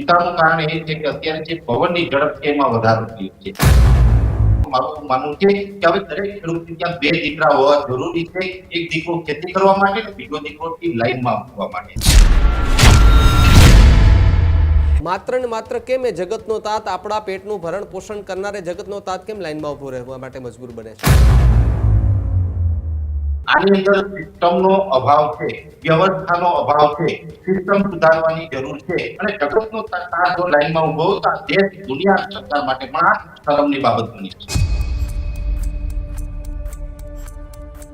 ચિંતાનું કારણ એ છે કે અત્યારે જે પવનની ઝડપ છે એમાં વધારો થયો છે. મારું માનવું છે કે હવે દરેક ખેડૂતને ત્યાં બે દીકરા હોવા જરૂરી છે. એક દીકરો ખેતી કરવા માટે અને બીજો દીકરો લાઈનમાં મૂકવા માટે. માત્ર ને માત્ર કેમ એ જગતનો તાત આપણા પેટનું ભરણ પોષણ કરનારે જગતનો તાત કેમ લાઈનમાં ઉભો રહેવા માટે મજબૂર બને છે? આની અંદર સિસ્ટમનો અભાવ છે, વ્યવસ્થાનો અભાવ છે, સિસ્ટમ સુધારવાની જરૂર છે અને જગતનો તાત જો લાઈનમાં ઉભો તો દેશ દુનિયા સરકાર માટે પણ આ શરમની બાબત બની છે.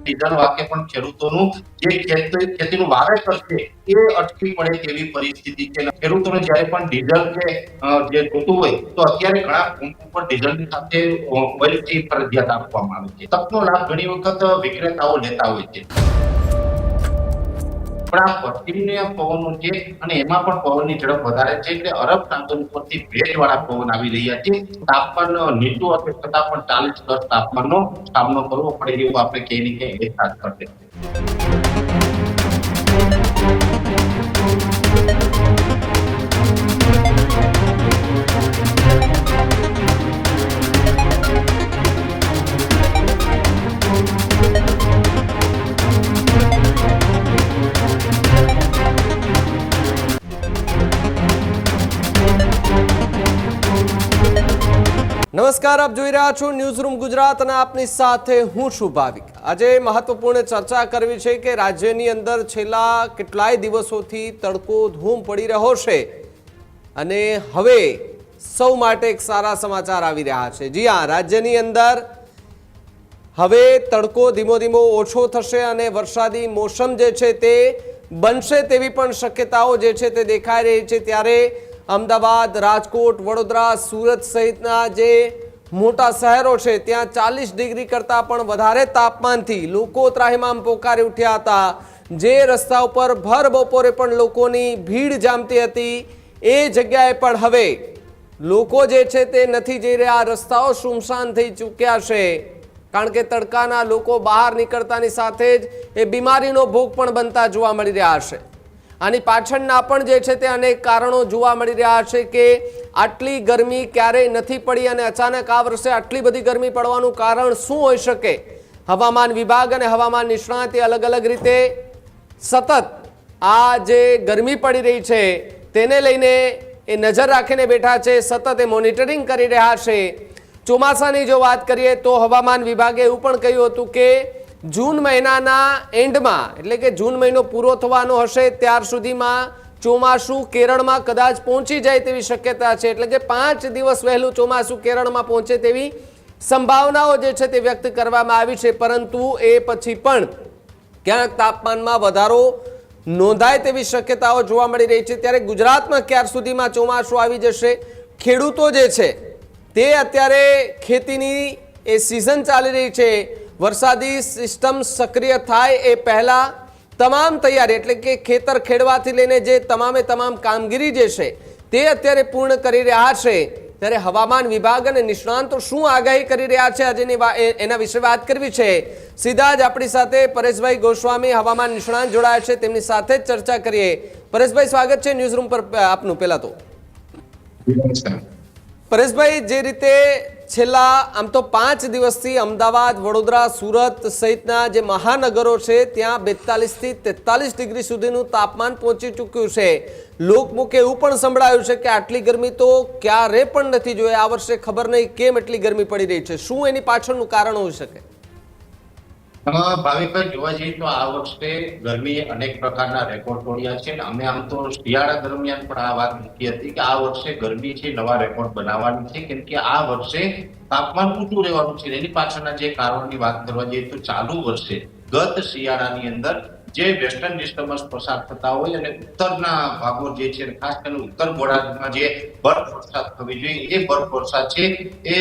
ડીઝલ વાકે પણ ખેડૂતોનું જે ખેતીનું વાવેતર છે એ અટકી પડે તેવી પરિસ્થિતિ છે. ખેડૂતોને જ્યારે પણ ડીઝલ કે જે જોતું હોય તો અત્યારે ઘણા પંપ ઉપર ડીઝલની સાથે ઓઇલથી ફરજિયાત આપવામાં આવે છે. તકનો લાભ ઘણી વખત વિક્રેતાઓ લેતા હોય છે. પણ આ પશ્ચિમના પવનો છે અને એમાં પણ પવનની ઝડપ વધારે છે એટલે અરબ સાગર ઉપરથી ભેજવાળા પવન આવી રહ્યા છે. તાપમાન નીચું હશે છતાં પણ 40+ તાપમાનનો સામનો કરવો પડે એવું આપણે કહીએ ને કે અહેસાસ કરશે. નમસ્કાર, આપ જોઈ રહ્યા છો ન્યૂઝરૂમ ગુજરાત અને આપની સાથે હું છું ભાવિક. આજે મહત્વપૂર્ણ ચર્ચા કરવી છે કે રાજ્યની અંદર છેલ્લા કેટલાય દિવસોથી તડકો ધૂમ પડી રહ્યો છે અને હવે સૌ માટે એક સારા સમાચાર આવી રહ્યા છે. જી હા, રાજ્યની અંદર હવે તડકો ધીમો ધીમો ઓછો થશે અને વરસાદી મોસમ જે છે તે બનશે તેવી પણ શક્યતાઓ જે છે તે દેખાઈ રહી છે. ત્યારે અમદાવાદ, રાજકોટ, વડોદરા, સુરત સહિતના જે મોટા શહેરો છે ત્યાં 40 ડિગ્રી કરતાં પણ વધારે તાપમાનથી લોકો ત્રાહિમામ પોકારી ઉઠ્યા હતા. જે રસ્તા ઉપર ભર બપોરે પણ લોકોની ભીડ જામતી હતી એ જગ્યાએ પણ હવે લોકો જે છે તે નથી જઈ રહ્યા. રસ્તાઓ સુમસાન થઈ ચૂક્યા છે કારણ કે તડકાના લોકો બહાર નીકળતાની સાથે જ એ બીમારીનો ભોગ પણ બનતા જોવા મળી રહ્યા છે. આની પાછળના પણ જે છે તે અનેક કારણો જોવા મળી રહ્યા છે કે આટલી ગરમી ક્યારેય નથી પડી અને અચાનક આ વર્ષે આટલી બધી ગરમી પડવાનું કારણ શું હોઈ શકે? હવામાન વિભાગ અને હવામાન નિષ્ણાતે અલગ અલગ રીતે સતત આ જે ગરમી પડી રહી છે તેને લઈને એ નજર રાખીને બેઠા છે, સતત એ મોનિટરિંગ કરી રહ્યા છે. ચોમાસાની જો વાત કરીએ તો હવામાન વિભાગે એવું પણ કહ્યું હતું કે જૂન મહિનાના એન્ડમાં એટલે કે જૂન મહિનો પૂરો થવાનો હશે ત્યાર સુધીમાં ચોમાસું કેરળમાં કદાચ પહોંચી જાય તેવી શક્યતા છે. એટલે કે 5 દિવસ વહેલું ચોમાસું કેરળમાં પહોંચે તેવી સંભાવનાઓ જે છે તે વ્યક્ત કરવામાં આવી છે. પરંતુ એ પછી પણ ક્યાંક તાપમાનમાં વધારો નોંધાય તેવી શક્યતાઓ જોવા મળી રહી છે. ત્યારે ગુજરાતમાં ક્યાર સુધીમાં ચોમાસું આવી જશે? ખેડૂતો જે છે તે અત્યારે ખેતીની એ સિઝન ચાલી રહી છે, વરસાદી સિસ્ટમ સક્રિય થાય એ પહેલા તમામ તૈયારી એટલે કે ખેતર ખેડવાથી લઈને જે તમામે તમામ કામગીરી જે છે તે અત્યારે પૂર્ણ કરી રહ્યા છે. ત્યારે હવામાન વિભાગ અને નિષ્ણાંતો શું આગાહી કરી રહ્યા છે આજની એના વિશે વાત કરવી છે. સીધા જ આપણી સાથે પરેશભાઈ ગોસ્વામી હવામાન નિષ્ણાંત જોડાયા છે, તેમની સાથે જ ચર્ચા કરીએ. પરેશભાઈ, સ્વાગત છે ન્યૂઝરૂમ પર આપનું. પહેલા તો પરેશભાઈ, જે રીતે છેલ્લા આમ તો 5 દિવસથી અમદાવાદ, વડોદરા, સુરત સહિતના જે મહાનગરો છે ત્યાં 42 થી 43 ડિગ્રી સુધીનું તાપમાન પહોંચી ચૂક્યું છે. લોકમુખે એવું પણ સંભળાયું છે કે આટલી ગરમી તો ક્યારે પણ નથી જોઈ. આ વર્ષે ખબર નહીં કેમ એટલી ગરમી પડી રહી છે. શું એની પાછળનું કારણ હોઈ શકે? ભાવિકભાઈ, જોવા જઈએ તો આ વર્ષે ગરમીએ અનેક પ્રકારના રેકોર્ડ તોડ્યા છે. અમે આમ તો શિયાળા દરમિયાન પણ આ વાત મૂકી હતી કે આ વર્ષે ગરમી છે નવા રેકોર્ડ બનાવવાની છે, કેમ કે આ વર્ષે તાપમાન ઊંચું રહેવાનું છે. એની પાછળના જે કારણોની વાત કરવા જઈએ તો ચાલુ વર્ષે ગત શિયાળાની અંદર જે વેસ્ટર્ન ડિસ્ટર્બન્સ પસાર થતા હોય અને ઉત્તરના ભાગો જે છે ખાસ કરીને ઉત્તર ગોળાર્ધમાં જે બરફ વરસાદ થવી જોઈએ એ બરફ વરસાદ છે એ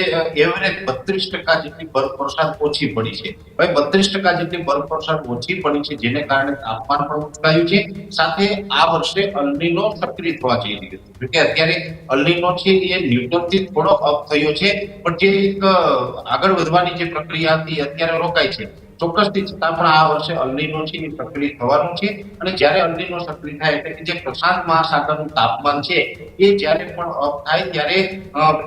એવરેજ 32% જેટલી બરફ વરસાદ ઓછી પડી છે. હવે 32% જેટલી બરફ વરસાદ ઓછી પડી છે જેને કારણે તાપમાન પણ ઉચકાયું છે. સાથે આ વર્ષે અલ્નીનો સક્રિય થવા જઈ રહ્યો છે કે અત્યારે અલ્નીનો છે એ ન્યુટનથી થોડો અપ થયો છે પણ જે એક આગળ વધવાની જે પ્રક્રિયા હતી અત્યારે રોકાય છે. ચોક્કસથી છતાં પણ આ વર્ષે અલનીનો છે એ સક્રિય થવાનું છે અને જ્યારે અલનીનો સક્રિય થાય એટલે કે જે પ્રશાંત મહાસાગરનું તાપમાન છે એ જ્યારે પણ અપ થાય ત્યારે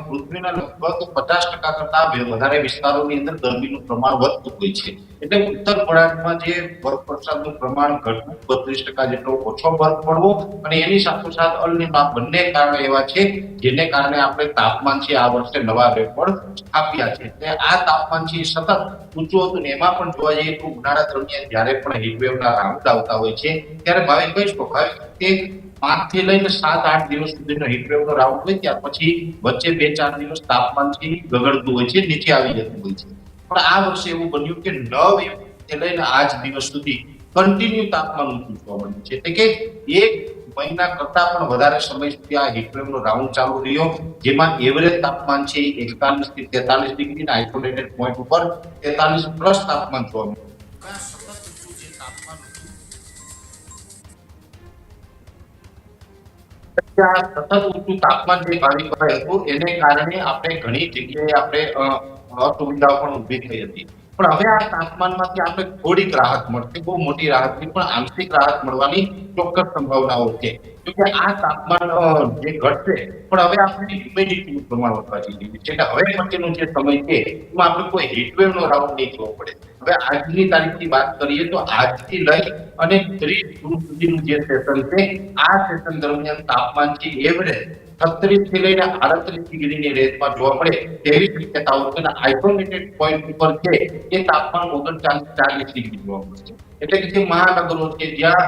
પૃથ્વીના લગભગ 50% કરતા વધારે વિસ્તારોની અંદર ગરમીનું પ્રમાણ વધતું હોય છે. એટલે ઉત્તર ગોળાર્ધમાં જે બરફવર્ષાનું પ્રમાણ ઘટવું, 32% જેટલો ઓછો બરફ પડવો અને એની સાથોસાથ અલનીનો બંને કારણો એવા છે જેને કારણે આપણે તાપમાન છે આ વર્ષે નવા રેકોર્ડ સ્થાપ્યા છે. એટલે આ તાપમાન છે સતત ઊંચું હતું ને એમાં પણ જોવા જઈએ તો ઉનાળા દરમિયાન જ્યારે પણ હીટવેવના રાઉન્ડ આવતા હોય છે ત્યારે ભાવિક કહી શકો કે 5 થી લઈને 7-8 દિવસ સુધીનો હીટવેવનો રાઉન્ડ હોય ત્યાર પછી વચ્ચે 2-4 દિવસ તાપમાન છે ગગડતું હોય છે, નીચે આવી જતું હોય છે. પણ આ વર્ષે એવું બન્યું કે 9 થી લઈને આજ દિવસ સુધી કન્ટિન્યુ તાપમાન ઊંચું જોવા મળ્યું છે. એટલે કે એક મહિના કરતા પણ વધારે સમય સુધી આ હીટવેવનો રાઉન્ડ ચાલુ રહ્યો, જેમાં એવરેજ તાપમાન છે 41 થી 43 ડિગ્રી અને આઇસોલેટેડ પોઈન્ટ ઉપર 43 પ્લસ તાપમાન જોવા મળ્યું. સતત ઊંચું તાપમાન જે ભાવિક હતું એને કારણે આપણે ઘણી જગ્યાએ આપણે અસુવિધાઓ પણ ઊભી થઈ હતી. પણ હવે આ તાપમાનમાંથી આપણે થોડીક રાહત મળશે, બહુ મોટી રાહત નહીં પણ આંશિક રાહત મળવાની ચોક્કસ સંભાવનાઓ છે. કે આ તાપમાન જે ઘટશે પણ હવે આપણે હ્યુમિડિટીનું પ્રમાણ વધવા જઈ રહ્યું છે. એટલે હવે પછીનો જે સમય છે એમાં આપણે કોઈ હીટવેવનો રાઉન્ડ નહીં જોવો પડે. હવે આજની તારીખની વાત કરીએ તો આજથી લઈ અને 30 જૂન સુધીનું જે સેશન છે આ સેશન દરમિયાન તાપમાન છે એવરેજ 36 થી લઈને 38 ડિગ્રીની રેન્જમાં જોવા મળે તેવી શક્યતાઓ છે. આઇસોલેટેડ પોઈન્ટ ઉપર છે એ તાપમાન 39-40 ડિગ્રી જોવા મળશે. એટલે કે જે મહાનગરો છે જ્યાં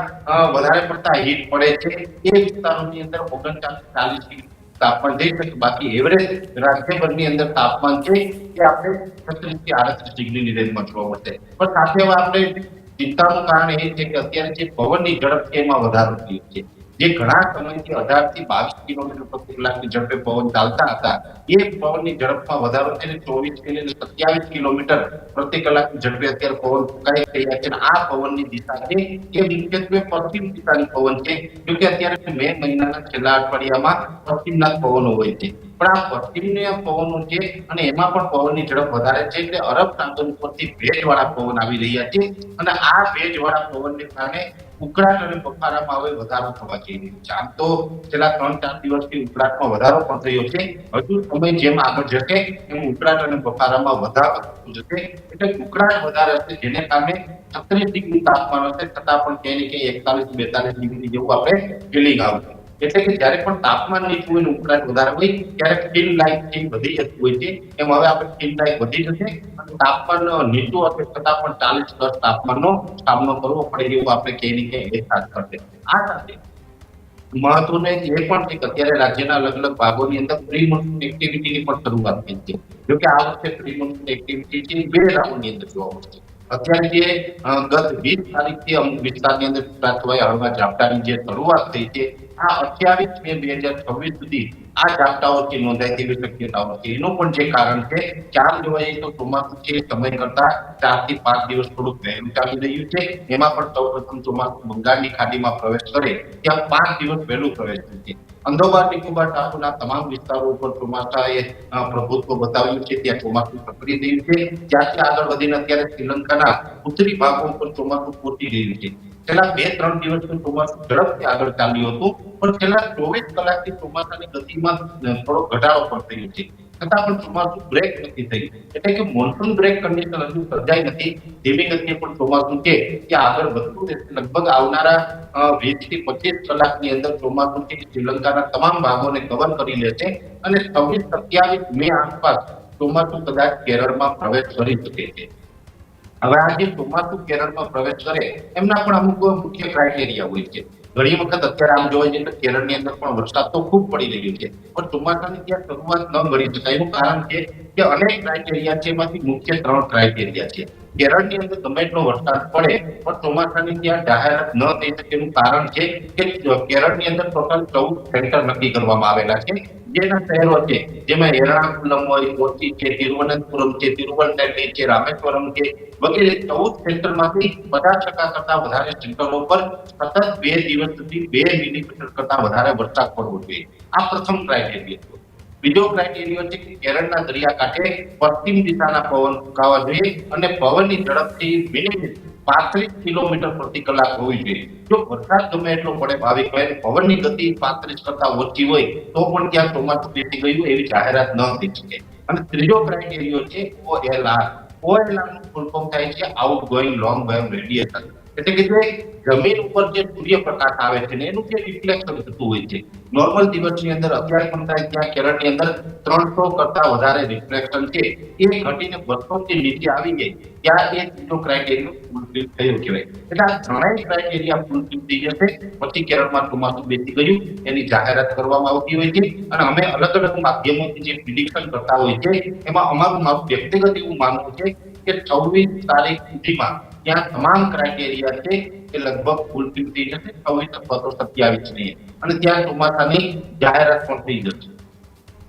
વધારે પડતા હીટ પડે છે એ વિસ્તારોની અંદર 39-40 ડિગ્રી તાપમાન જઈ શકે. બાકી એવરેજ રાજ્યભરની અંદર તાપમાન છે એ આપણે 36 થી 38 ડિગ્રીની રેન્જમાં જોવા મળશે. પણ સાથે આપણે ચિંતાનું કારણ એ છે કે અત્યારે જે પવનની ઝડપ છે એમાં વધારો થયો છે. જે ઘણા સમયથી 18 થી 22 કિલોમીટર પ્રતિ કલાકની ઝડપે પવન ચાલતા હતા એ પવનની ઝડપમાં વધારો થઈને 24 થી લઈને 27 કિલોમીટર પ્રતિ કલાકની ઝડપે અત્યારે પવન ફૂંકાઈ રહ્યા છે. આ પવનની દિશા છે એ મુખ્યત્વે પશ્ચિમ દિશાની પવન છે, જોકે અત્યારે મે મહિનાના છેલ્લા અઠવાડિયામાં પશ્ચિમના પવનો હોય છે. પણ આ પશ્ચિમના પવનો છે અને એમાં પણ પવનની ઝડપ વધારે છે એટલે અરબ સાગર ઉપરથી ભેજવાળા પવન આવી રહ્યા છે અને આ ભેજવાળા પવનને કારણે ઉકળાટ અને બફારામાં હવે વધારો થવા જઈ રહ્યો છે. આમ તો છેલ્લા 3-4 દિવસથી ઉકળાટમાં વધારો પણ થયો છે. હજુ સમય જેમ આગળ જશે એમ ઉકળાટ અને બફારામાં વધારો થતો જશે. એટલે ઉકળાટ વધારે હશે જેને કારણે 36 ડિગ્રી તાપમાન હશે છતાં પણ ક્યાંય ને ક્યાંય 41-42 ડિગ્રી જેવું આપણે ફીલિંગ આવશે. એટલે કે જ્યારે પણ તાપમાન નીચું હોય ને ઉકળાટ વધારે હોય ત્યારે ફીલ લાઈક છે વધી જતું હોય છે. એમ હવે આપણે ફીલ લાઈક વધી જશે અને તાપમાન નીચું હશે છતાં પણ 40 પ્લસ તાપમાનનો સામનો કરવો પડે એવું આપણે ક્યાંય ને ક્યાંય અહેસાસ કરશે. આ સાથે મહત્વનું એ પણ છે કે અત્યારે રાજ્યના અલગ અલગ ભાગોની અંદર પ્રી મોન્સૂન એક્ટિવિટીની પણ શરૂઆત થઈ છે. જોકે આ વખતે પ્રી મોન્સૂન એક્ટિવિટી છે 2 રાઉન્ડની અંદર જોવા મળશે. અત્યારે જે ગત 20 તારીખથી અમુક વિસ્તારની અંદર છૂટાછવાયા હળવા ઝાપટાની જે શરૂઆત થઈ છે આ 28 મે 2026 સુધી આ ઝાપટાઓથી નોંધાય તેવી શક્યતાઓ છે. એનું પણ જે કારણ છે કે આમ જોવા જઈએ તો ચોમાસું છે સમય કરતા 4 થી 5 દિવસ થોડુંક વહેલું ચાલી રહ્યું છે. એમાં પણ સૌપ્રથમ ચોમાસું બંગાળની ખાડીમાં પ્રવેશ કરે ત્યાં 5 દિવસ વહેલું પ્રવેશ થયું છે. અંદોમાન નિકોબાર ટાપુના તમામ વિસ્તારો ઉપર ચોમાસાએ પ્રભુત્વ બતાવ્યું છે. ત્યાં ચોમાસું સક્રિય થયું છે. ત્યાંથી આગળ વધીને અત્યારે શ્રીલંકાના ઉત્તરી ભાગો ઉપર ચોમાસું પહોંચી રહ્યું છે. છેલ્લા 2-3 દિવસથી ચોમાસું ઝડપથી આગળ ચાલ્યું હતું પણ છેલ્લા 24 કલાકથી ચોમાસાની ગતિમાં થોડો ઘટાડો પણ થયો છે. છતાં પણ ચોમાસું બ્રેક નથી થયું. એટલે કે મોન્સૂન બ્રેક કન્ડિશન હજુ સર્જાઈ નથી. ધીમી ગતિએ પણ ચોમાસું છે કે આગળ વધતું રહેશે. લગભગ આવનારા 20 થી 25 કલાકની અંદર ચોમાસું છે શ્રીલંકાના તમામ ભાગોને કવર કરી લેશે અને 26-27 મે આસપાસ ચોમાસું કદાચ કેરળમાં પ્રવેશ કરી શકે છે. હવે આ જે ચોમાસું કેરળમાં પ્રવેશ કરે એમના પણ અમુક મુખ્ય ક્રાઇટેરિયા હોય છે. ઘણી વખત અત્યારે આમ જોવા જઈએ તો કેરળની અંદર પણ વરસાદ તો ખૂબ પડી રહ્યો છે પણ ચોમાસાની ત્યાં શરૂઆત ન કરી શકાય. એનું કારણ છે કે અનેક ક્રાઇટેરિયા છે એમાંથી મુખ્ય 3 ક્રાઇટેરિયા છે. કેરળની અંદર ગમે એટલો વરસાદ પડે પણ ચોમાસાની ત્યાં જાહેરાત ન થઈ શકે એનું કારણ છે કે કેરળની અંદર ટોટલ 14 સેન્ટર નક્કી કરવામાં આવેલા છે. જેના શહેરો છે જેમાં એર્નાકુલમ હોય, કોચી છે, તિરુવનંતપુરમ છે, તિરુવનંતપુરમ છે, રામેશ્વરમ છે વગેરે 14 સેન્ટરમાંથી 50% કરતા વધારે સેન્ટરો પર સતત 2 દિવસ સુધી 2 મિલીમીટર કરતા વધારે વરસાદ પડવો જોઈએ. આ પ્રથમ ક્રાઇટેરિયા છે. બીજો ક્રાઇટેરિયો છે કે કેરળના દરિયાકાંઠે પશ્ચિમ દિશાના પવન ફૂંકાવા જોઈએ અને પવનની ઝડપથી મિનિમમ 35 કિલોમીટર પ્રતિ કલાક હોવી જોઈએ. જો વરસાદ ગમે એટલો પડે ભાવિકભાઈ, પવનની ગતિ 35 કરતા ઓછી હોય તો પણ ત્યાં ચોમાસું બેસી ગયું એવી જાહેરાત ન થઈ શકે. અને ત્રીજો ક્રાઇટેરિયો છે OLR. OLR નું ફૂલ ફોર્મ થાય છે out going long wave radiation. એટલે કે જે જમીન ઉપર જે સૂર્યપ્રકાશ આવે છે ને એનું જે રિફ્લેક્શન થતું હોય છે, નોર્મલ દિવસની અંદર અત્યારે પણ થાય ત્યાં કેરળની અંદર 300 કરતા વધારે રિફ્લેક્શન છે, એ ઘટીને 200 થી નીચે આવી જાય ત્યાં એ ત્રીજો ક્રાઇટેરિયો ફૂલફિલ થયો કહેવાય. એટલે આ ત્રણેય ક્રાઇટેરિયા ફૂલફિલ થઈ જશે પછી કેરળમાં ચોમાસું બેસી ગયું એની જાહેરાત કરવામાં આવતી હોય છે. અને અમે અલગ અલગ માધ્યમોથી જે પ્રિડિક્શન કરતા હોય છે એમાં મારું વ્યક્તિગત એવું માનવું છે કે 26 તારીખ સુધીમાં ત્યાં તમામ ક્રાઇટેરિયા છે એ લગભગ ફૂલફિલ થઈ જશે. 26 અથવા તો 27 નહીં, અને ત્યાં ચોમાસાની જાહેરાત પણ થઈ જશે.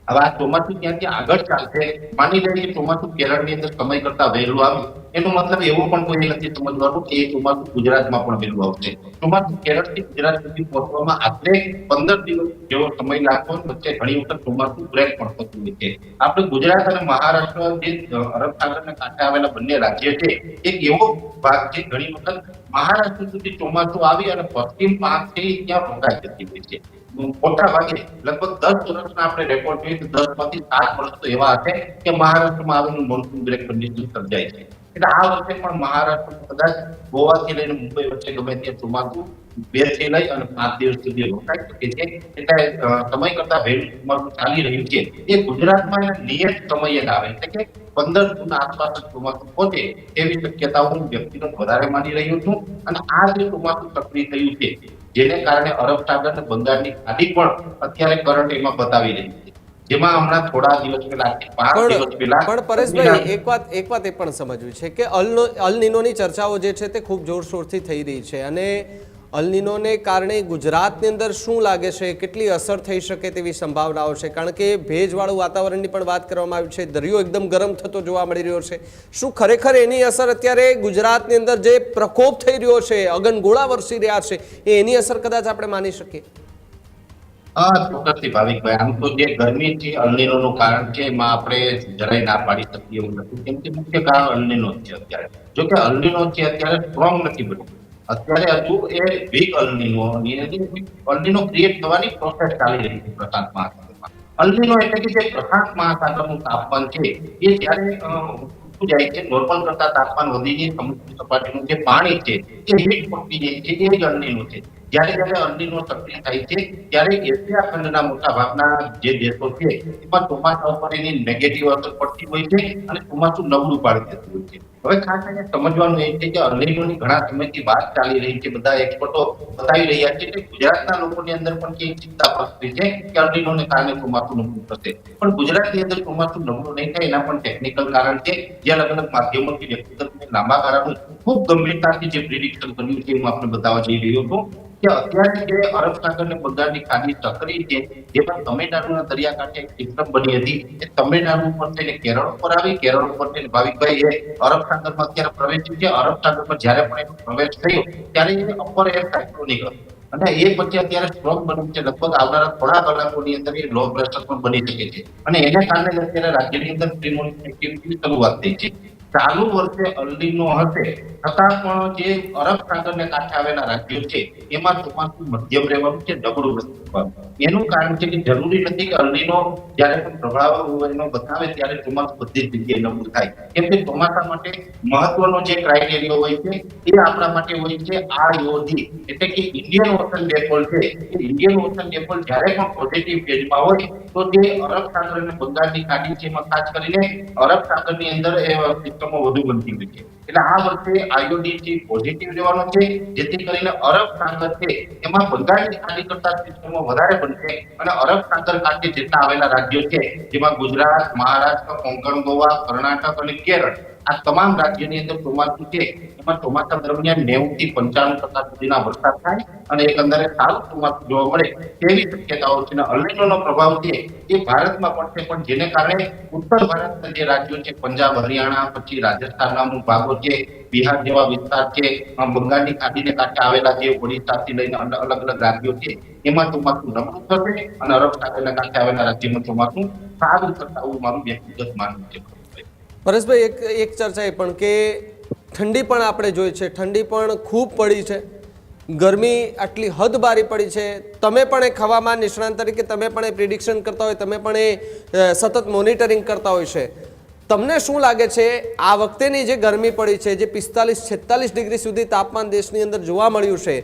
હવે આ ચોમાસું ક્યાંથી આગળ ચાલશે, માની લઈએ કે ચોમાસું કેરળની અંદર સમય કરતા વહેલું આવ્યું, એનો મતલબ એવો પણ કોઈ નથી સમજવાનું કે એ ચોમાસું ગુજરાતમાં પણ વહેલું આવશે. ચોમાસું કેરળથી ગુજરાત સુધી પહોંચવામાં આશરે 15 દિવસ જેવો સમય લાગતો, વચ્ચે ઘણી વખત ચોમાસું બ્રેક પણ થતું હોય છે. આપણે ગુજરાત અને મહારાષ્ટ્ર જે અરબ સાગરના કાંઠે આવેલા બંને રાજ્ય છે, એક એવો ભાગ છે ઘણી વખત મહારાષ્ટ્ર સુધી ચોમાસું આવી અને પશ્ચિમ પાંચથી ત્યાં રોકાઈ જતી હોય છે. મોટા ભાગે લગભગ 10 વર્ષના આપણે રેકોર્ડ જોઈએ તો 10 માંથી 7 વર્ષ તો એવા હશે કે મહારાષ્ટ્રમાં આવેલું મોન્સૂન બ્રેક કન્ડિશન સર્જાય છે. એટલે આ વર્ષે પણ મહારાષ્ટ્રમાં કદાચ ગોવાથી લઈને મુંબઈ વચ્ચે ગમે ત્યાં ચોમાસું 2 થી લઈ અને 5 દિવસ સુધી રોકાઈ શકે છે. એટલે સમય કરતા વહેલું ચોમાસું ચાલી રહ્યું છે એ ગુજરાતમાં એના નિયત સમયે જ આવે, એટલે કે 15 જૂન આસપાસ જ ચોમાસું પહોંચે એવી શક્યતાઓ હું વ્યક્તિગત વધારે માની રહ્યો છું. અને આ જે ચોમાસું સક્રિય થયું છે જેને કારણે અરબ સાગર અને બંગાળની ખાડી પણ અત્યારે કરંટ એમાં બતાવી રહી છે, જેમાં હમણાં થોડા દિવસ પહેલા 5 દિવસ પહેલા પણ પરેશભાઈ એક વાત એ પણ સમજવી છે કે અલ નીનોની ચર્ચાઓ જે છે તે ખૂબ જોરશોરથી થઈ રહી છે, અને અલ નીનોને કારણે ગુજરાતની અંદર શું લાગે છે, કેટલી અસર થઈ શકે તેવી સંભાવનાઓ છે? કારણ કે ભેજવાળું વાતાવરણની પણ વાત કરવામાં આવી છે, દરિયો એકદમ ગરમ થતો જોવા મળી રહ્યો છે. શું ખરેખર એની અસર અત્યારે ગુજરાતની અંદર જે પ્રકોપ થઈ રહ્યો છે, અગનગોળા વરસી રહ્યા છે, એની અસર કદાચ આપણે માની શકીએ? ચોક્કસથી ભાવિકભાઈ, આમ તો જે ગરમી છે અલ નીનોનું કારણ છે એમાં આપણે જરાય ના પાડી શકીએ એવું નથી, કેમ કે મુખ્ય કારણ અલ નીનો છે અત્યારે. જો કે અલ નીનો છે અત્યારે સ્ટ્રોંગ નથી બન્યું, અત્યારે હજુ એ વીક અલ નીનો ક્રિએટ થવાની પ્રોસેસ ચાલી રહી છે પ્રશાંત મહાસાગરમાં. અલ નીનો એટલે કે જે પ્રશાંત મહાસાગરનું તાપમાન છે એ જ્યારે ઊંચું જાય છે, નોર્મલ કરતા તાપમાન વધીને સમુદ્ર સપાટીનું જે પાણી છે એ હીટ પકડી જાય છે, એ જ અલ નીનો છે. જ્યારે અલ નીનો સક્રિય થાય છે ત્યારે એશિયા ખંડના મોટા ભાગના જે દેશો છે એમાં ચોમાસા ઉપર એની નેગેટિવ અસર પડતી હોય છે અને ચોમાસું નબળું પાડી દેતું હોય છે. હવે ખાસ કરીને સમજવાનું એ છે કે અલ નીનોની ઘણા સમયથી વાત ચાલી રહી છે, બધા એક્સપર્ટો બતાવી રહ્યા છે કે ગુજરાતના લોકોની અંદર પણ જે ચિંતા પ્રસરી છે કે અલ નીનોને કારણે ચોમાસું નબળું થશે. પણ ગુજરાતની અંદર ચોમાસું નબળું નહીં થાય એના પણ ટેકનિકલ કારણ છે, જે અલગ અલગ માધ્યમોથી વ્યક્તિગત લાંબા ગાળાનું ખૂબ ગંભીરતાથી જે પ્રિડિક્શન કર્યું છે હું આપણે બતાવવા જઈ રહ્યો છું કે અત્યારે જે અરબ સાગર અને બંગાળની ખાડી સક્રિય છે, જેમાં તમિલનાડુના દરિયાકાંઠે એક સિસ્ટમ બની હતી, એ તમિલનાડુ ઉપર થઈને કેરળ ઉપર આવી, કેરળ ઉપર થઈને ભાવિકભાઈ એ અરબ સાગરમાં અત્યારે પ્રવેશ્યું છે. અરબ સાગરમાં જ્યારે પણ એનો પ્રવેશ થયો ત્યારે એ અપર એર સાયક્લોનિક હતો અને એ પછી અત્યારે સ્ટ્રોંગ બન્યું છે. લગભગ આવનારા થોડા કલાકોની અંદર એ લો પ્રેશર પણ બની શકે છે અને એને કારણે અત્યારે રાજ્યની અંદર પ્રી મોન્સૂન એક્ટિવિટી શરૂઆત થઈ છે. ચાલુ વર્ષે અલ નીનો હશે છતાં પણ જે અરબ સાગરને કાંઠે આવેલા રાજ્યો છે એમાં ચોમાસું મધ્યમ રહેવાનું છે, નબળું નથી. એનું કારણ છે કે જરૂરી નથી કે અલ નીનો જ્યારે પણ પ્રભાવ એનો બતાવે ત્યારે ચોમાસું બધી જ જગ્યાએ નબળું થાય, કેમ કે ચોમાસા માટે મહત્વનો જે ક્રાઇટેરિયા હોય છે એ આપણા માટે હોય છે IOD, એટલે કે ઇન્ડિયન ઓશન ડિપોલ છે. ઇન્ડિયન ઓશન ડિપોલ જ્યારે પણ પોઝિટિવ ફેઝમાં હોય તો તે અરબ સાગર અને બંગાળની ખાડી છે એમાં ખાસ કરીને અરબ સાગરની અંદર એ સિસ્ટમો વધુ બનતી હોય છે. એટલે આ વર્ષે IOD થી પોઝિટિવ રહેવાનો છે, જેથી કરીને અરબ સાગર છે એમાં બંગાળની ખાડી કરતા સિસ્ટમો વધારે બનશે અને અરબ સાગર કાંઠે જેટલા આવેલા રાજ્યો છે જેમાં ગુજરાત, મહારાષ્ટ્ર, કોંકણ, ગોવા, કર્ણાટક અને કેરળ, આ તમામ રાજ્યોની અંદર ચોમાસું છે એમાં ચોમાસા દરમિયાન 90 થી 95% સુધીના વરસાદ થાય અને એકંદરે સારું ચોમાસું જોવા મળે તેવી શક્યતાઓ છે. અને અલ નીનોનો પ્રભાવ છે એ ભારતમાં પડશે, પણ જેને કારણે ઉત્તર ભારતના જે રાજ્યો છે, પંજાબ, હરિયાણા, પછી રાજસ્થાનના અમુક ભાગો છે, બિહાર જેવા વિસ્તાર છે, બંગાળની ખાડીને કાંઠે આવેલા જે ઓડિશાથી લઈને અલગ અલગ રાજ્યો છે, એમાં ચોમાસું નબળું થશે અને અરબ સાગરના કાંઠે આવેલા રાજ્યમાં ચોમાસું સારું થશે, આવું મારું વ્યક્તિગત માનવું છે. પરેશભાઈ, એક ચર્ચા એ પણ કે ઠંડી પણ આપણે જોઈ છે, ઠંડી પણ ખૂબ પડી છે, ગરમી આટલી હદબારી પડી છે. તમે પણ એક હવામાન નિષ્ણાંત તરીકે તમે પણ એ પ્રિડિક્શન કરતા હોય, તમે પણ એ સતત મોનિટરિંગ કરતા હોય છે. તમને શું લાગે છે આ વખતેની જે ગરમી પડી છે, જે 45-46 ડિગ્રી સુધી તાપમાન દેશની અંદર જોવા મળ્યું છે,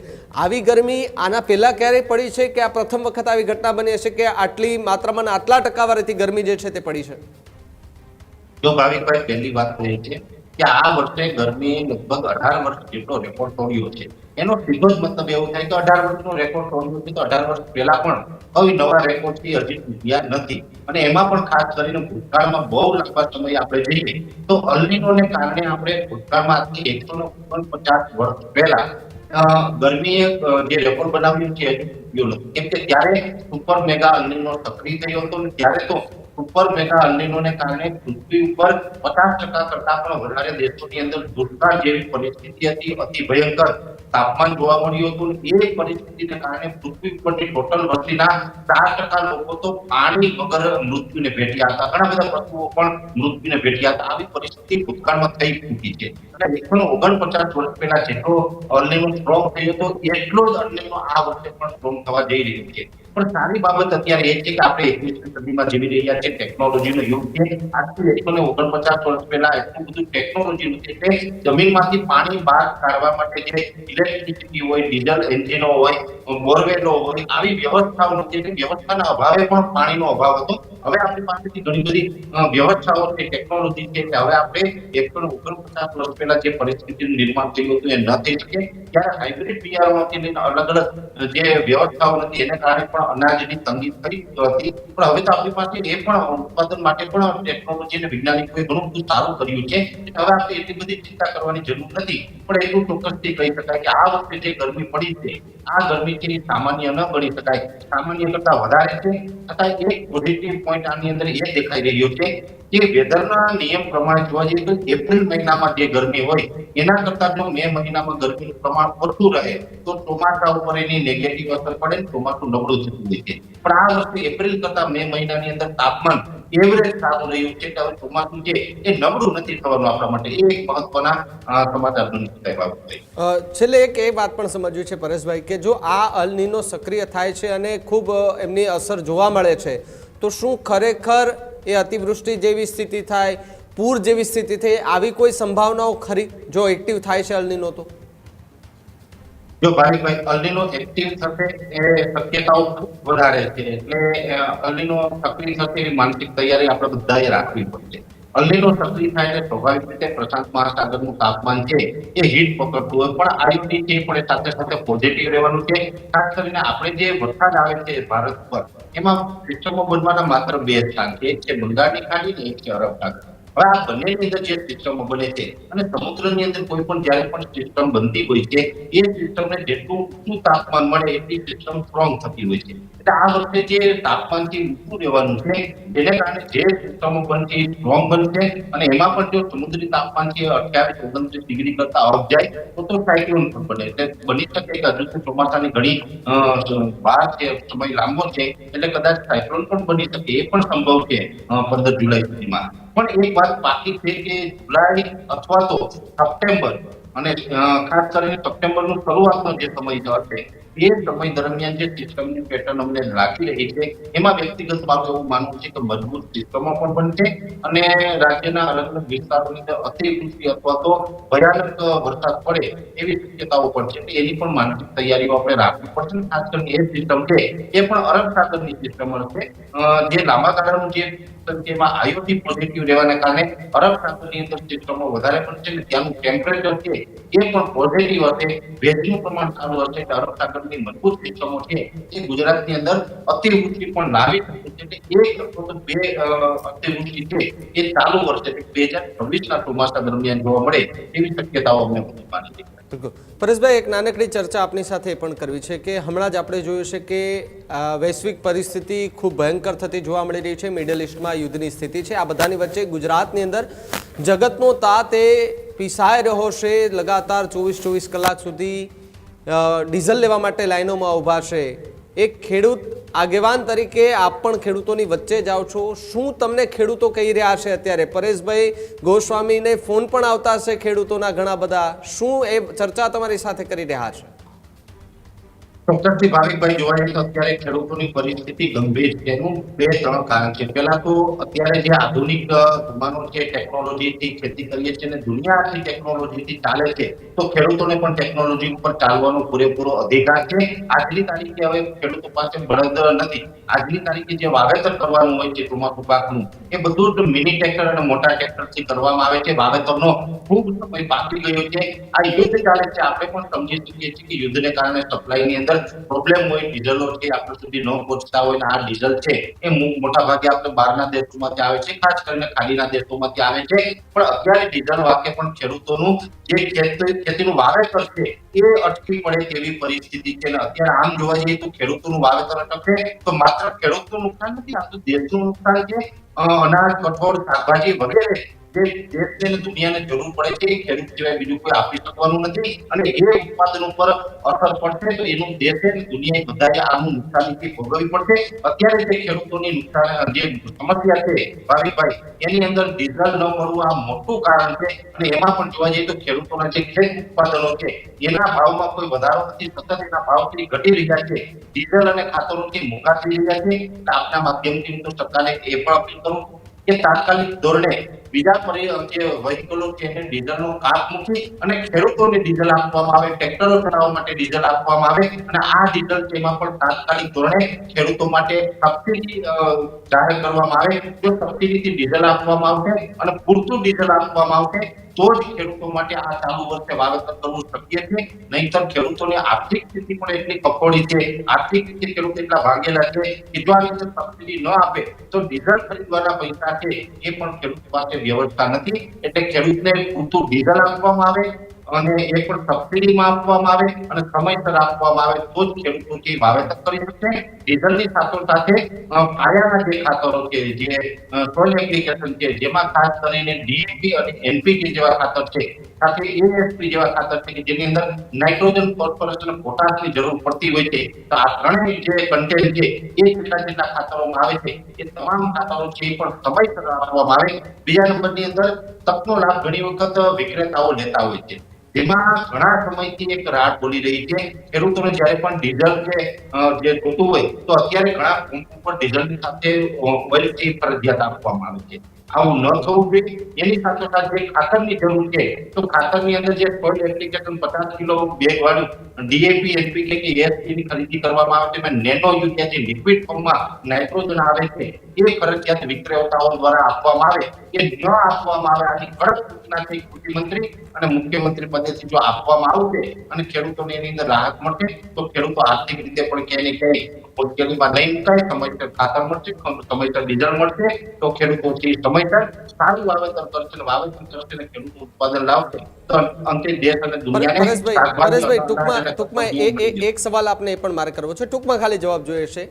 આવી ગરમી આના પહેલા ક્યારેય પડી છે કે આ પ્રથમ વખત આવી ઘટના બની હશે કે આટલી માત્રામાં આટલા ટકાવારીથી ગરમી જે છે તે પડી છે? જો ભાવિકભાઈ, પહેલી વાત તો એ છે કે આ વર્ષે ગરમી લગભગ 18 વર્ષ જેટલો રેકોર્ડ તોડ્યો છે. એનો સીધો જ મતલબ એવો થાય કે 18 વર્ષનો રેકોર્ડ તોડ્યો છે તો 18 વર્ષ પહેલા પણ કોઈ નવા રેકોર્ડથી હજી તૂટ્યા નથી. અને એમાં પણ ખાસ કરીને ભૂતકાળમાં બહુ લાંબા સમય આપણે જઈએ તો અલ નીનોને કારણે આપણે ભૂતકાળમાં આજથી 149 વર્ષ પહેલા ગરમીએ જે રેકોર્ડ બનાવ્યો છે હજી તૂટ્યો નથી. કેમ કે ત્યારે સુપર મેગા અલ નીનો સક્રિય થયો હતો અને ત્યારે તો સુપર મેગા અલ નીનોને કારણે પૃથ્વી ઉપર 50% કરતા પણ વધારે દેશોની અંદર દુષ્કાળ જેવી પરિસ્થિતિ હતી, અતિ ભયંકર તાપમાન જોવા મળ્યું હતું. એ પરિસ્થિતિને કારણે પૃથ્વી ઉપરની ટોટલ વસ્તીના 4% લોકો તો પાણી વગર મૃત્યુને ભેટ્યા હતા. ઘણા બધા પશુઓ પણ મૃત્યુને ભેટ્યા હતા. આવી પરિસ્થિતિ ભૂતકાળમાં થઈ ચૂકી છે. અને 149 વર્ષ પહેલા જેટલો અલ નીનો સ્ટ્રોંગ થયો હતો એટલો જ અલ નીનો આ વર્ષે પણ સ્ટ્રોંગ થવા જઈ રહ્યો છે. પણ સારી બાબત અત્યારે એ છે કે આપણે 21મી સદીમાં જીવી રહ્યા છીએ, ટેકનોલોજીનો યુગ છે. આજથી 149 વર્ષ પહેલા એટલું બધું ટેકનોલોજી નથી કે જમીનમાંથી પાણી બહાર કાઢવા માટે જે ઇલેક્ટ્રિસિટી હોય, ડીઝલ એન્જિનો હોય, બોરવેલો હોય, આવી વ્યવસ્થાઓ નથી. એટલે વ્યવસ્થાના અભાવે પણ પાણીનો અભાવ હતો. હવે આપણી પાસેથી ઘણી બધી વ્યવસ્થાઓ છે, ટેકનોલોજી છે, કે હવે આપણે 149 વર્ષ પહેલા જે પરિસ્થિતિનું નિર્માણ થયું હતું એ ન થઈ શકે. ત્યારે હાઇબ્રિડ બિયારણોથી લઈને અલગ અલગ જે વ્યવસ્થાઓ નથી એને કારણે પણ અનાજની તંગી થઈ હતી. પણ હવે તો આપણી પાસે એ પણ ઉત્પાદન માટે પણ ટેકનોલોજી અને વૈજ્ઞાનિકોએ ઘણું બધું સારું કર્યું છે. હવે આપણે એટલી બધી ચિંતા કરવાની જરૂર નથી. પણ એટલું ચોક્કસથી કહી શકાય કે આ વખતે જે ગરમી પડી છે, આ ગરમી છે એ સામાન્ય ન ગણી શકાય, સામાન્ય કરતા વધારે છે. છતાં એક પોઝિટિવ પોઈન્ટ આની અંદર એ દેખાઈ રહ્યો છે કે વેધરના નિયમ પ્રમાણે જોવા જઈએ તો એપ્રિલ મહિનામાં જે ગરમી હોય એના કરતા જો મે મહિનામાં ગરમીનું પ્રમાણ ઓછું રહે તો ચોમાસા ઉપર એની નેગેટિવ અસર પડે, ચોમાસું નબળું થતું હોય છે. પણ આ વર્ષે એપ્રિલ કરતા મે મહિનાની અંદર તાપમાન એવરેજ સારું રહ્યું છે કે હવે ચોમાસું છે એ નબળું નથી થવાનું આપણા માટે. એ એક મહત્વના સમાચાર બની શકાય બાબત. છેલ્લે એક એ વાત પણ સમજવી છે પરેશભાઈ કે જો આ અલ નીનો સક્રિય થાય છે અને ખૂબ એમની અસર જોવા મળે છે તો શું ખરેખર એ અતિવૃષ્ટિ જેવી સ્થિતિ થાય, પૂર જેવી સ્થિતિ થાય, આવી કોઈ સંભાવનાઓ ખરી જો એક્ટિવ થાય છે અલ નીનો? તો જો ભાવિકભાઈ, અલ નીનો એક્ટિવ થશે એ શક્યતાઓ ખૂબ વધારે છે. એટલે અલ નીનો સક્રિય થશે એવી માનસિક તૈયારી આપણે બધાએ રાખવી પડશે. અલ નીનો સક્રિય થાય એટલે સ્વાભાવિક રીતે પ્રશાંત મહાસાગરનું તાપમાન છે એ હીટ પકડતું હોય, પણ આયુટી છે પણ એ સાથે સાથે પોઝિટિવ રહેવાનું છે. ખાસ કરીને આપણે જે વરસાદ આવે છે ભારત પર એમાં સિસ્ટમો બનવાના માત્ર 2 સ્થાન છે, એક છે બંગાળની ખાડી ને એક છે અરબ સાગર. હવે આ બંનેની અંદર જે સિસ્ટમો બને છે અને સમુદ્રની અંદર કોઈ પણ જ્યારે પણ સિસ્ટમ બનતી હોય છે એ સિસ્ટમને જેટલું ઊંચું તાપમાન મળે એટલી સિસ્ટમ સ્ટ્રોંગ થતી હોય છે. એટલે આ વખતે જે તાપમાનથી ઊંચું રહેવાનું છે જેને કારણે જે સિસ્ટમો બનશે એ સ્ટ્રોંગ બનશે. અને એમાં પણ જો સમુદ્રી તાપમાન છે 28-29 ડિગ્રી કરતા અપ જાય તો સાયક્લોન પણ બને. એટલે બની શકે કે હજુ તો ચોમાસાની ઘણી વાર છે, સમય લાંબો છે, એટલે કદાચ સાયક્લોન પણ બની શકે, એ પણ સંભવ છે 15 જુલાઈ સુધીમાં. પણ એક વાત બાકી છે કે જુલાઈ અથવા તો સપ્ટેમ્બર અને ખાસ કરીને સપ્ટેમ્બરનો શરૂઆતનો જે સમય હશે એ સમય દરમિયાન જે સિસ્ટમની પેટર્ન અમને લાગી રહી છે એમાં વ્યક્તિગત મારું એવું માનવું છે કે મજબૂત સિસ્ટમો પણ બનશે અને રાજ્યના અલગ અલગ વિસ્તારોની અંદર અતિવૃષ્ટિ અથવા તો ભયાનક વરસાદ પડે એવી શક્યતાઓ પણ છે. એની પણ માનસિક તૈયારીઓ આપણે રાખવી પડશે. ખાસ કરીને એ સિસ્ટમ છે એ પણ અરબ સાગરની સિસ્ટમ હશે જે લાંબા ગાળાનું જે જેમાં આયોટી પોઝિટિવ રહેવાના કારણે અરબ સાગરની અંદર સિસ્ટમો વધારે પડશે અને ત્યાંનું ટેમ્પરેચર છે એ પણ પોઝિટિવ હશે, ભેજનું પ્રમાણ સારું હશે. અરબ સાગરની મજબૂત સિસ્ટમો છે એ ગુજરાતની અંદર અતિવૃષ્ટિ પણ લાવી શકે છે એટલે એક અથવા તો બે અતિવૃષ્ટિ છે એ ચાલુ વર્ષે 2026ના ચોમાસા દરમિયાન જોવા મળે એવી શક્યતાઓ અમને માની છે. બિલકુલ. પરેશભાઈ, એક નાનકડી ચર્ચા આપની સાથે એ પણ કરવી છે કે હમણાં જ આપણે જોયું છે કે વૈશ્વિક પરિસ્થિતિ ખૂબ ભયંકર થતી જોવા મળી રહી છે. મિડલ ઇસ્ટમાં યુદ્ધની સ્થિતિ છે. આ બધાની વચ્ચે ગુજરાતની અંદર જગતનો તાત એ પીસાઈ રહ્યો છે. લગાતાર 24 કલાક સુધી ડીઝલ લેવા માટે લાઈનોમાં ઊભા છે. એક ખેડૂત આગેવાન તરીકે આપ પણ ખેડૂતોની વચ્ચે જાઓ છો. શું તમને ખેડૂતો કહી રહ્યા છે અત્યારે? પરેશભાઈ ગોસ્વામીને ફોન પણ આવતા હશે ખેડૂતોના ઘણા બધા. શું એ ચર્ચા તમારી સાથે કરી રહ્યા છે? ચોક્કસથી ભાવિકભાઈ, જોવા જઈએ તો અત્યારે ખેડૂતોની પરિસ્થિતિ ગંભીર છે. એનું 2-3 કારણ છે. પહેલા તો અત્યારે જે આધુનિક જમાનો છે, ટેકનોલોજીથી ખેતી કરીએ છીએ અને દુનિયા આટલી ટેકનોલોજીથી ચાલે છે, તો ખેડૂતોને પણ ટેકનોલોજી ઉપર ચાલવાનો પૂરેપૂરો અધિકાર છે. આજની તારીખે હવે ખેડૂતો પાસે બળદ નથી. આજની તારીખે જે વાવેતર કરવાનું હોય છે ચોમાસુ પાકનું, એ બધું જ મિની ટ્રેક્ટર અને મોટા ટ્રેક્ટરથી કરવામાં આવે છે. વાવેતરનો ખૂબ સમય પાકી ગયો છે. આ યુદ્ધ ચાલે છે. આપણે પણ સમજી શકીએ છીએ કે યુદ્ધને કારણે સપ્લાયની અંદર પ્રોબ્લેમ હોય, ડીઝલો છે આપણા સુધી ન પહોંચતા હોય, અને આ ડીઝલ છે એ મોટા ભાગે આપણે બહારના દેશોમાંથી આવે છે, ખાસ કરીને ખાડીના દેશોમાંથી આવે છે. પણ અત્યારે ડીઝલ વાકે પણ ખેડૂતોનું જે ખેતીનું વાવેતર છે એ અટકી પડે તેવી પરિસ્થિતિ છે. અને અત્યારે આમ જોવા જઈએ તો ખેડૂતોનું વાવેતર અટકે તો માત્ર ખેડૂતનું નુકસાન નથી, આ તો દેશનું નુકસાન છે. અનાજ, કઠોળ, શાકભાજી વગેરે જે દેશને અને દુનિયાને જરૂર પડે છે એ ખેડૂત સિવાય બીજું કોઈ આપી શકવાનું નથી. અને એ ઉત્પાદન ઉપર અસર પડશે તો એનું દેશે અને દુનિયાએ બધાએ આનું નુકસાનીથી ભોગવવી પડશે. અત્યારે જે ખેડૂતોની નુકસાન જે સમસ્યા છે ભાવિકભાઈ, એની અંદર ડીઝલ ન મળવું આ મોટું કારણ છે. અને એમાં પણ જોવા જઈએ તો ખેડૂતોના જે ખેત ઉત્પાદનો છે એના ભાવમાં કોઈ વધારો નથી, સતત એના ભાવ ઘટી રહ્યા છે. ડીઝલ અને ખાતરોથી મોંઘા થઈ રહ્યા છે. આપના માધ્યમથી હું તો સરકારને એ પણ અપીલ કરું કે તાત્કાલિક ધોરણે બીજા જે વ્હીકલો છે એને ડીઝલનો કાપ મૂકી અને ખેડૂતોને ડીઝલ આપવામાં આવે, ટ્રેક્ટરો ચલાવવા માટે ડીઝલ આપવામાં આવે. અને આ ડીઝલ છે એમાં પણ તાત્કાલિક ધોરણે ખેડૂતો માટે સબસિડી જાહેર કરવામાં આવે. જો સબસિડીથી ડીઝલ આપવામાં આવશે અને પૂરતું ડીઝલ આપવામાં આવશે તો જ ખેડૂતો માટે આ ચાલુ વર્ષે વાવેતર કરવું શક્ય છે. નહીંતર ખેડૂતોની આર્થિક સ્થિતિ પણ એટલી કફોડી છે, આર્થિક રીતે ખેડૂતો એટલા ભાગેલા છે કે જો આ સબસિડી ન આપે તો ડીઝલ ખરીદવાના પૈસા છે એ પણ ખેડૂત પાસે વ્યવસ્થા નથી. એટલે ખેડૂતને પૂરતું ડીઝલ આપવામાં આવે અને એ પણ સબસિડીમાં આપવામાં આવે અને સમયસર આપવામાં આવે તો જ ખેડૂતો છે વાવેતર કરી શકશે. ડીઝલની સાથોસાથે પાયાના જે ખાતરો છે, જે સોઇલ એપ્લિકેશન છે, જેમાં ખાસ કરીને ડીએપી અને એનપીકે જેવા ખાતર છે, સાથે એએસપી જેવા ખાતર છે કે જેની અંદર નાઇટ્રોજન, ફોસ્ફરસ અને પોટાશની જરૂર પડતી હોય છે. તો આ ત્રણેય જે કન્ટેન્ટ છે એ જેટલા ખાતરોમાં આવે છે એ તમામ ખાતરો છે એ પણ સમયસર આપવામાં આવે. બીજા નંબરની અંદર તકનો લાભ ઘણી વખત વિક્રેતાઓ લેતા હોય છે, જેમાં ઘણા સમયથી એક રાડ બોલી રહી છે. ખેડૂતોને જ્યારે પણ ડીઝલ છે જે જોતું હોય તો અત્યારે ઘણા પંપ ઉપર ડીઝલની સાથે ઓઇલ ફ્રી ફરજિયાત આપવામાં આવે છે. આવું ન થવું જોઈએ. એની સાથોસાથ જે ખાતરની જરૂર છે તો ખાતરની અંદર જે સોઇલ એપ્લિકેશન 50 કિલો બેગ વાળું ડીએપી, એનપીકે કે એસપી ની ખરીદી કરવામાં આવે છે. એમાં નેનો યુરિયા જે લિક્વિડ ફોર્મમાં નાઇટ્રોજન આવે છે એ ફરજિયાત વિક્રેતાઓ દ્વારા આપવામાં આવે. એ ન આપવામાં આવે આની કડક સૂચના છે કૃષિ મંત્રી અને મુખ્યમંત્રી પદેથી જો આપવામાં આવશે અને ખેડૂતોને એની અંદર રાહત મળશે તો ખેડૂતો આર્થિક રીતે પણ ક્યાંય ને ક્યાંય મુશ્કેલીમાં નહીં મુકાય. સમયસર ખાતર મળશે, સમયસર ડીઝલ મળશે તો ખેડૂતો છે સમયસર સારું વાવેતર કરશે અને વાવેતર કરશે અને ખેડૂતો ઉત્પાદન લાવશે તો અંતે દેશ અને દુનિયાને પરેશભાઈ, ટૂંકમાં એક સવાલ આપને એ પણ મારે કરવો છે, ટૂંકમાં ખાલી જવાબ જોઈએ છે.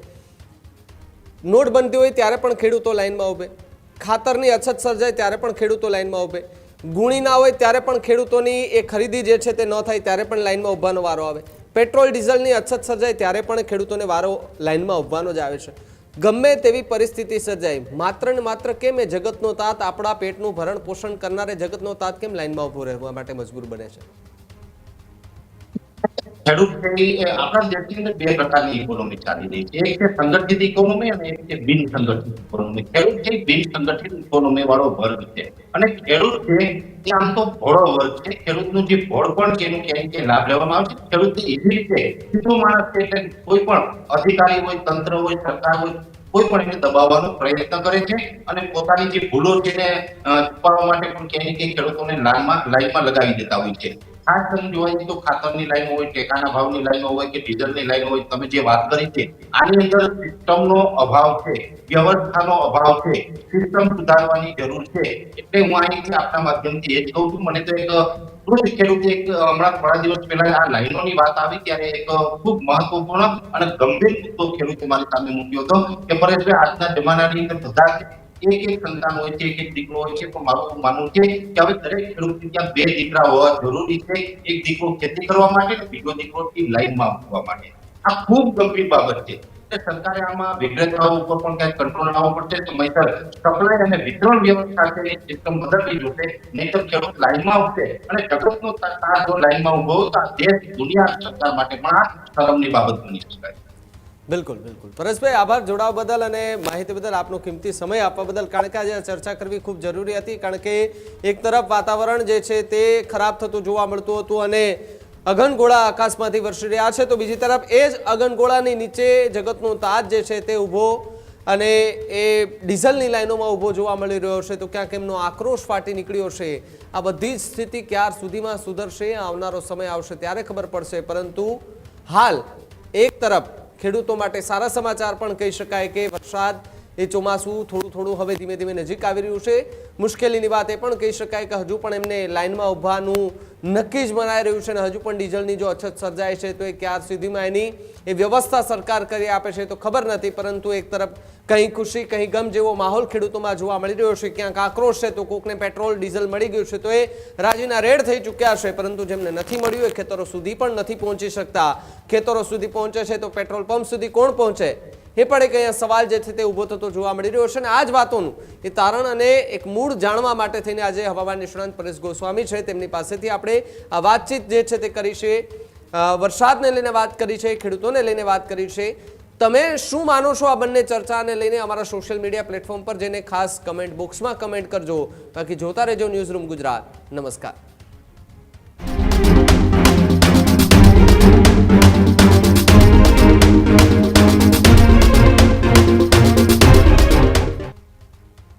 નોટ બનતી હોય ત્યારે પણ ખેડૂતો લાઈનમાં ઉભે, ખાતરની અછત સર્જાય ત્યારે પણ ખેડૂતો લાઈનમાં ઉભે, ગુણી ના હોય ત્યારે પણ ખેડૂતોની એ ખરીદી જે છે તે ન થાય ત્યારે પણ લાઈનમાં ઉભવાનો વારો આવે, પેટ્રોલ ડીઝલની અછત સર્જાય ત્યારે પણ ખેડૂતોને વારો લાઈનમાં ઉભવાનો જ આવે છે. ગમે તેવી પરિસ્થિતિ સર્જાય, માત્ર ને માત્ર કેમ એ જગતનો તાત, આપણા પેટનું ભરણ પોષણ કરનારે જગતનો તાત કેમ લાઈનમાં ઉભો રહેવા માટે મજબૂર બને છે? ખેડૂત છે એ આપણા દેશની અંદર બે પ્રકારની ઇકોનોમી ચાલી રહી છે. એક છે સંગઠિત ઇકોનોમી અને એક છે બિન સંગઠિત ઇકોનોમી. ખેડૂત છે બિન સંગઠિત ઇકોનોમી વાળો વર્ગ છે અને ખેડૂત છે એ આમ તો ભોળો વર્ગ છે. ખેડૂતનું જે ભોળપણ છે એનું ક્યાંય લાભ લેવામાં આવે છે. ખેડૂતની એવી રીતે સીધો માણસ છે એટલે કોઈ પણ અધિકારી હોય, તંત્ર હોય, સરકાર હોય, કોઈ પણ એને દબાવવાનો પ્રયત્ન કરે છે અને પોતાની જે ભૂલો છે એને છુપાવવા માટે પણ ક્યાંય ને ક્યાંય ખેડૂતોને લાઈનમાં લગાવી દેતા હોય છે. ખાસ કરીને જોવા જઈએ તો ખાતરની લાઈન હોય, ટેકાના ભાવની લાઈન હોય કે ડીઝલની લાઈન હોય, તમે જે વાત કરી છે આની અંદર સિસ્ટમનો અભાવ છે, વ્યવસ્થાનો અભાવ છે, સિસ્ટમ સુધારવાની જરૂર છે. એટલે હું અહીંથી આપના માધ્યમથી એ જ કહું છું. મને તો એક વૃદ્ધ ખેડૂતે એક હમણાં થોડા દિવસ પહેલા આ લાઈનોની વાત આવી ત્યારે એક ખૂબ મહત્વપૂર્ણ અને ગંભીર મુદ્દો ખેડૂતે મારી સામે મૂક્યો હતો કે પરેશભાઈ, આજના જમાનાની અંદર બધા એક સંતાન હોય છે, એક દીકરો હોય છે, પણ મારું માનવું છે કે હવે દરેક ખેડૂતને ત્યાં બે દીકરા હોવા જરૂરી છે. એક દીકરો ખેતી કરવા માટે અને બીજો દીકરો લાઈનમાં મૂકવા માટે. આ ખૂબ ગંભીર બાબત છે. સરકારે આમાં વિક્રેતાઓ ઉપર પણ ક્યાંક કંટ્રોલ લાવવો પડશે. સમયસર સપ્લાય અને વિતરણ વ્યવસ્થા છે એ સિસ્ટમ બદલવી જોશે, નહીંતર ખેડૂત લાઈનમાં ઉભશે અને જગતનો તાર જો લાઈનમાં ઉભો હોય તો આ દેશ દુનિયા સરકાર માટે પણ આ શરમની બાબત બની શકાય. બિલકુલ બિલકુલ. પરેશભાઈ, આભાર જોડાવા બદલ અને માહિતી બદલ, આપનો કિંમતી સમય આપવા બદલ. કારણ કે આજે આ ચર્ચા કરવી ખૂબ જરૂરી હતી, કારણ કે એક તરફ વાતાવરણ જે છે તે ખરાબ થતું જોવા મળતું હતું અને અગનગોળા આકાશમાંથી વરસી રહ્યા છે, તો બીજી તરફ એ જ અગનગોળાની નીચે જગતનો તાજ જે છે તે ઊભો અને એ ડીઝલની લાઈનોમાં ઊભો જોવા મળી રહ્યો છે. તો ક્યાંક એમનો આક્રોશ ફાટી નીકળ્યો છે. આ બધી જ સ્થિતિ ક્યાર સુધીમાં સુધરશે, આવનારો સમય આવશે ત્યારે ખબર પડશે. પરંતુ હાલ એક તરફ ખેડૂતો માટે સારા સમાચાર પણ કહી શકાય કે વરસાદ, એ ચોમાસું થોડું થોડું હવે ધીમે ધીમે નજીક આવી રહ્યું છે. મુશ્કેલીની વાત એ પણ કહી શકાય કે હજુ પણ એમને લાઇનમાં ઊભાનું નક્કી જ મનાઈ રહ્યું છે અને હજુ પણ ડીઝલની જો અછત સર્જાય છે તો એ ક્યાર સુધીમાં એની એ વ્યવસ્થા સરકાર કરી આપે છે તો ખબર નથી. પરંતુ એક તરફ કંઈ ખુશી કંઈ ગમ જેવો માહોલ ખેડૂતોમાં જોવા મળી રહ્યો છે. ક્યાંક આક્રોશ છે તો કોકને પેટ્રોલ ડીઝલ મળી ગયું છે તો એ રાજીના રેડ થઈ ચૂક્યા છે, પરંતુ જેમને નથી મળ્યું એ ખેતરો સુધી પણ નથી પહોંચી શકતા. ખેતરો સુધી પહોંચે છે તો પેટ્રોલ પંપ સુધી કોણ પહોંચે, એ પણ એક અહીંયા સવાલ જે છે તે ઊભો થતો જોવા મળી રહ્યો છે. અને આ જ વાતોનું એ તારણ અને એક મૂળ જાણવા માટે થઈને આજે હવામાન નિષ્ણાંત પરેશ ગોસ્વામી છે, તેમની પાસેથી આપણે આ વાતચીત જે છે તે કરી છે. વરસાદને લઈને વાત કરી છે, ખેડૂતોને લઈને વાત કરી છે. તમે શું માનો છો આ બંને ચર્ચાને લઈને? અમારા સોશિયલ મીડિયા પ્લેટફોર્મ પર જઈને ખાસ કમેન્ટ બોક્સમાં કમેન્ટ કરજો. બાકી જોતા રહેજો ન્યૂઝરૂમ ગુજરાત. નમસ્કાર.